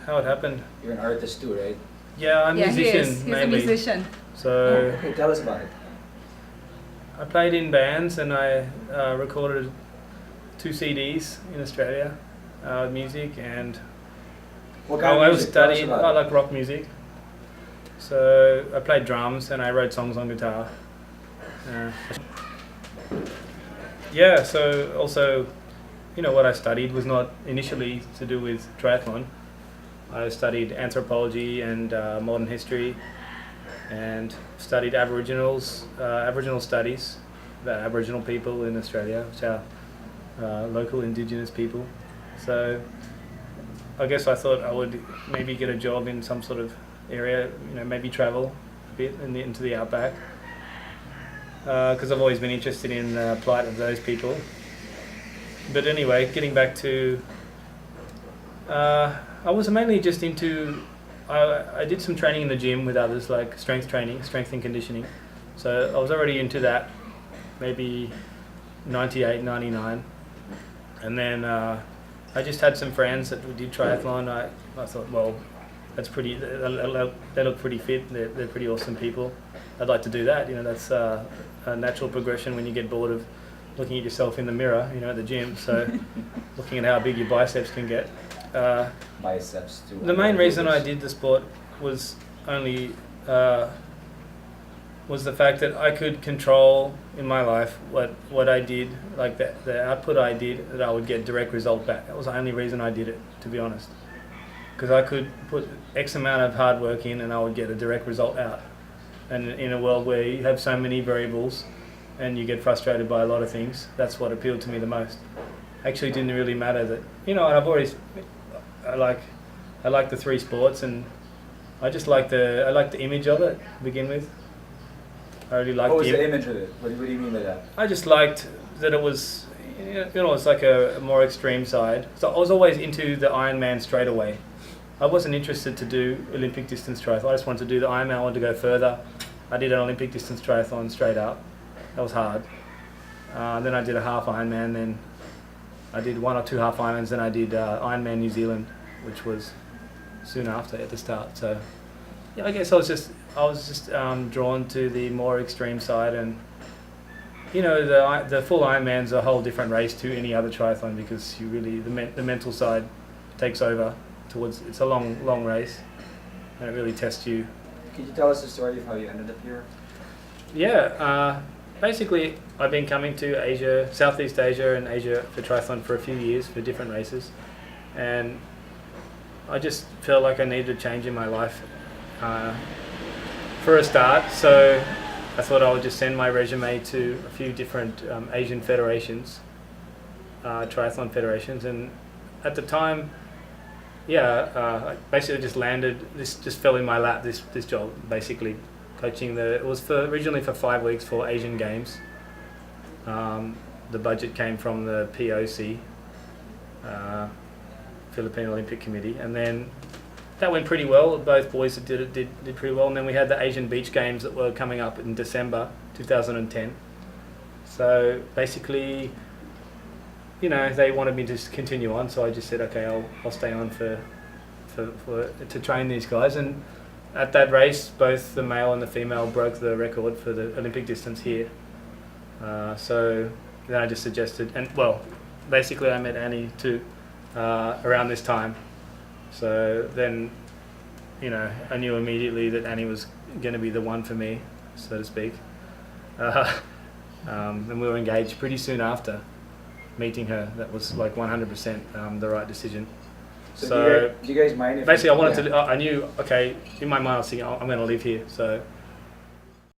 how it happened. You're an artist too, right? Yeah, I'm a musician he is. He's mainly. a musician. So Okay, tell us about it. I played in bands and I recorded 2 CDs in Australia, music, and What kind of music? Tell us studied. about I it. like rock music. So I played drums and I wrote songs on guitar. Uh, yeah. So also, what I studied was not initially to do with triathlon. I studied anthropology and modern history, and studied Aboriginal studies about Aboriginal people in Australia, which are local Indigenous people. So I guess I thought I would maybe get a job in some sort of area, maybe travel a bit into the outback, because I've always been interested in the plight of those people. But anyway, getting back to, I was mainly just into, I did some training in the gym with others, like strength training, strength and conditioning. So I was already into that, maybe 98, 99. And then I just had some friends that did triathlon. I thought, well, that's pretty, they look pretty fit, they're pretty awesome people. I'd like to do that. That's a natural progression when you get bored of looking at yourself in the mirror, at the gym. So looking at how big your biceps can get. Biceps too. The main reason I did the sport was only was the fact that I could control in my life what I did, like the output I did, that I would get direct result back. That was the only reason I did it, to be honest. Because I could put X amount of hard work in and I would get a direct result out. And in a world where you have so many variables and you get frustrated by a lot of things, that's what appealed to me the most. Actually didn't really matter that, I like the 3 sports, and I just like the image of it to begin with. I really liked What was the image of it? What do you mean by that? I just liked that it was, it's like a more extreme side. So I was always into the Ironman straight away. I wasn't interested to do Olympic distance triathlon. I just wanted to do the Ironman. I wanted to go further. I did an Olympic distance triathlon straight up. That was hard. Then I did a half Ironman. Then I did 1 or 2 half Ironmans. Then I did Ironman New Zealand, which was soon after at the start. So yeah, I guess I was just drawn to the more extreme side, and the full Ironman's a whole different race to any other triathlon, because you really the mental side takes over. It's a long race, and it really tests you. Could you tell us the story of how you ended up here? Yeah, basically I've been coming to Asia, Southeast Asia and Asia for triathlon for a few years for different races, and I just felt like I needed a change in my life for a start. So I thought I would just send my resume to a few different Asian federations, triathlon federations, and at the time, I basically just landed. This just fell in my lap. This job, basically, coaching it was originally for 5 weeks for Asian Games. The budget came from the POC, Philippine Olympic Committee, and then that went pretty well. Both boys did pretty well, and then we had the Asian Beach Games that were coming up in December 2010. So basically, they wanted me to continue on, so I just said, okay, I'll stay on to train these guys. And at that race, both the male and the female broke the record for the Olympic distance here. So then I just suggested, basically I met Annie too around this time. So then, I knew immediately that Annie was going to be the one for me, so to speak. And we were engaged pretty soon after meeting her. That was like 100% the right decision. So do you guys mind if... Basically, I knew, okay, in my mind I was thinking, I'm going to live here. So